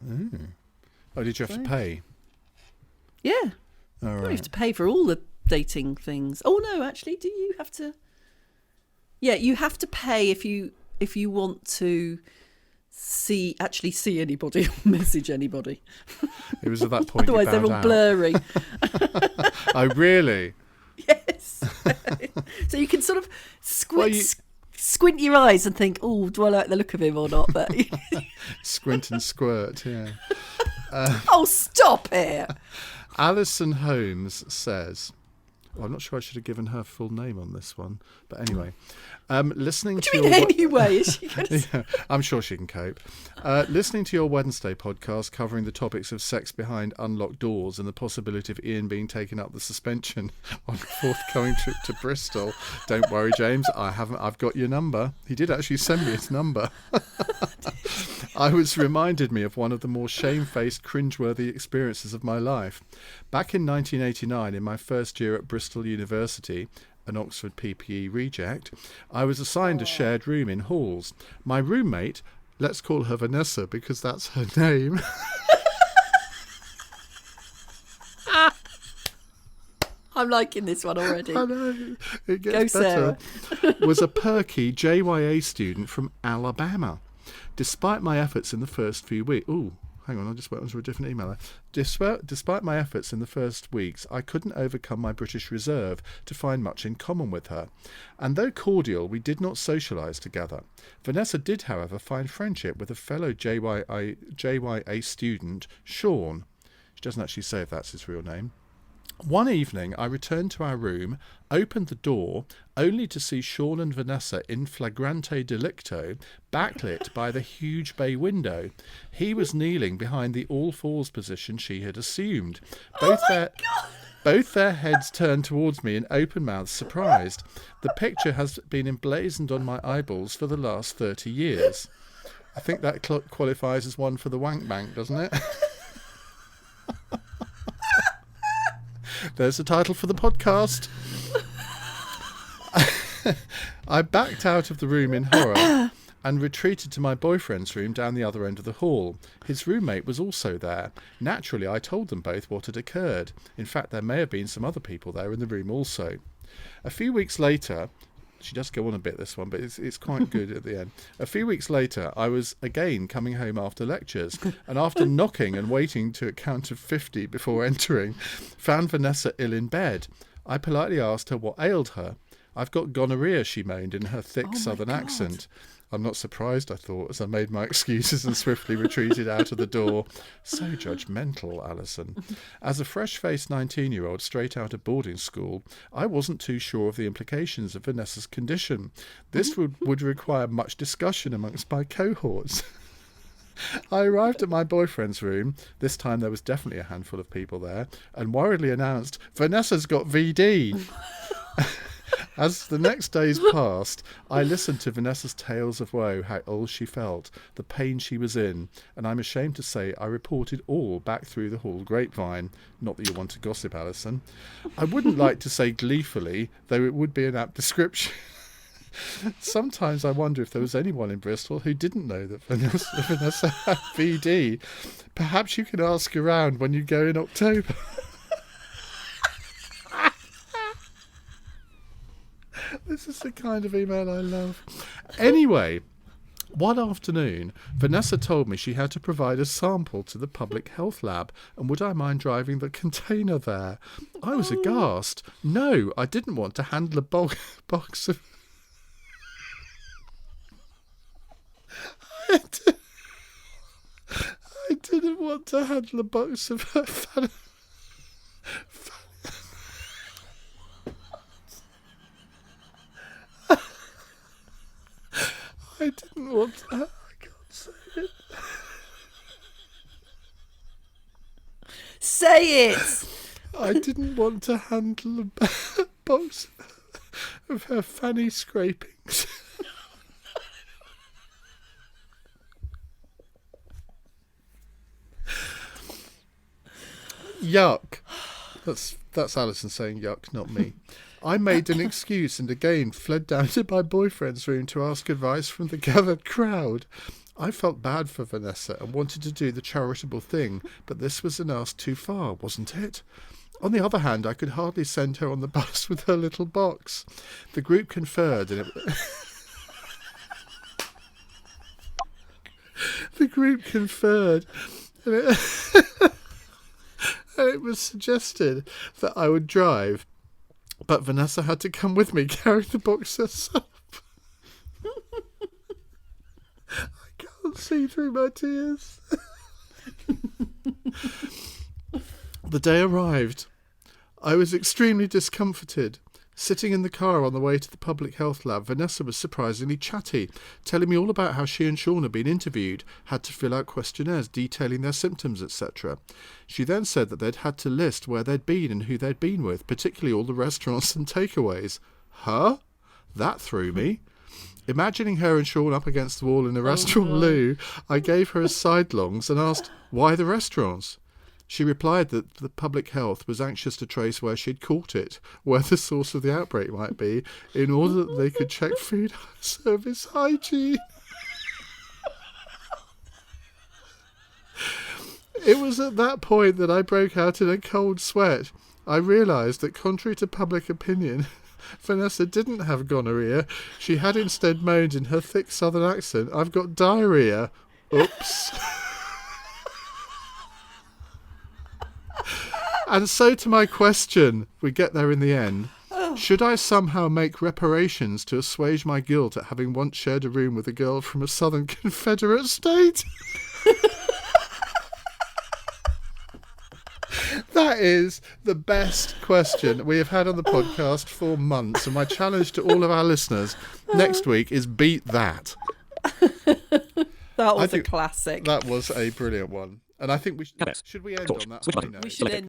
Mm. Oh, did you have to pay? Yeah. All right. You have to pay for all the dating things. Oh no, actually, do you have to? Yeah, you have to pay if you want to see anybody or message anybody. It was at that point. Otherwise, they're all blurry. Oh, really? Yes. So you can sort of squint your eyes and think, "Oh, do I like the look of him or not?" But squint and squirt. Yeah. Oh, stop it! Alison Holmes says, I'm not sure I should have given her full name on this one, but anyway, listening to your anyway, is she going to yeah, I'm sure she can cope. Listening to your Wednesday podcast covering the topics of sex behind unlocked doors and the possibility of Ian being taken up the suspension on a forthcoming trip to Bristol. Don't worry, James, I've got your number. He did actually send me his number. I was reminded me of one of the more shamefaced, cringeworthy experiences of my life. Back in 1989, in my first year at Bristol University, an Oxford PPE reject, I was assigned a shared room in halls. My roommate, let's call her Vanessa because that's her name. I'm liking this one already. I know, it gets better. Was a perky JYA student from Alabama. Despite my efforts in the first few weeks... Ooh, hang on, I just went onto a different email there. Despite my efforts in the first weeks, I couldn't overcome my British reserve to find much in common with her. And though cordial, we did not socialise together. Vanessa did, however, find friendship with a fellow JYA student, Sean. She doesn't actually say if that's his real name. One evening, I returned to our room, opened the door, only to see Sean and Vanessa in flagrante delicto, backlit by the huge bay window. He was kneeling behind the all-fours position she had assumed. Both their heads turned towards me in open mouths, surprised. The picture has been emblazoned on my eyeballs for the last 30 years. I think that qualifies as one for the wank bank, doesn't it? There's the title for the podcast. I backed out of the room in horror and retreated to my boyfriend's room down the other end of the hall. His roommate was also there. Naturally, I told them both what had occurred. In fact, there may have been some other people there in the room also. A few weeks later... She does go on a bit, this one, but it's quite good at the end. A few weeks later, I was again coming home after lectures, and after knocking and waiting to a count of 50 before entering, found Vanessa ill in bed. I politely asked her what ailed her. I've got gonorrhea, she moaned in her thick southern accent. I'm not surprised, I thought, as I made my excuses and swiftly retreated out of the door. So judgmental, Alison. As a fresh-faced 19-year-old straight out of boarding school, I wasn't too sure of the implications of Vanessa's condition. This would require much discussion amongst my cohorts. I arrived at my boyfriend's room. This time there was definitely a handful of people there, and worriedly announced, Vanessa's got VD. As the next days passed, I listened to Vanessa's tales of woe, how ill she felt, the pain she was in, and I'm ashamed to say I reported all back through the hall grapevine. Not that you want to gossip, Alison. I wouldn't like to say gleefully, though it would be an apt description. Sometimes I wonder if there was anyone in Bristol who didn't know that Vanessa had VD. Perhaps you can ask around when you go in October. This is the kind of email I love. Anyway, one afternoon, Vanessa told me she had to provide a sample to the public health lab, and would I mind driving the container there? I was aghast. No, I didn't want to handle a box of... I didn't want to handle a box of her I didn't want to... I can't say it. Say it! I didn't want to handle a box of her fanny scrapings. Yuck. That's Alison saying yuck, not me. I made an excuse and again fled down to my boyfriend's room to ask advice from the gathered crowd. I felt bad for Vanessa and wanted to do the charitable thing, but this was an ask too far, wasn't it? On the other hand, I could hardly send her on the bus with her little box. The group conferred and the group conferred and it was suggested that I would drive, but Vanessa had to come with me, carry the box herself. I can't see through my tears. The day arrived. I was extremely discomforted. Sitting in the car on the way to the public health lab, Vanessa was surprisingly chatty, telling me all about how she and Sean had been interviewed, had to fill out questionnaires detailing their symptoms, etc. She then said that they'd had to list where they'd been and who they'd been with, particularly all the restaurants and takeaways. Huh? That threw me. Imagining her and Sean up against the wall in a restaurant loo, I gave her a sidelongs and asked, why the restaurants? She replied that the public health was anxious to trace where she'd caught it, where the source of the outbreak might be, in order that they could check food service hygiene. It was at that point that I broke out in a cold sweat. I realised that, contrary to public opinion, Vanessa didn't have gonorrhea. She had instead moaned in her thick southern accent, "I've got diarrhea." Oops. And so to my question, we get there in the end. Should I somehow make reparations to assuage my guilt at having once shared a room with a girl from a southern Confederate state? That is the best question we have had on the podcast for months. And my challenge to all of our listeners next week is beat that. That was a classic. That was a brilliant one. And I think we should we end on that high note? We should end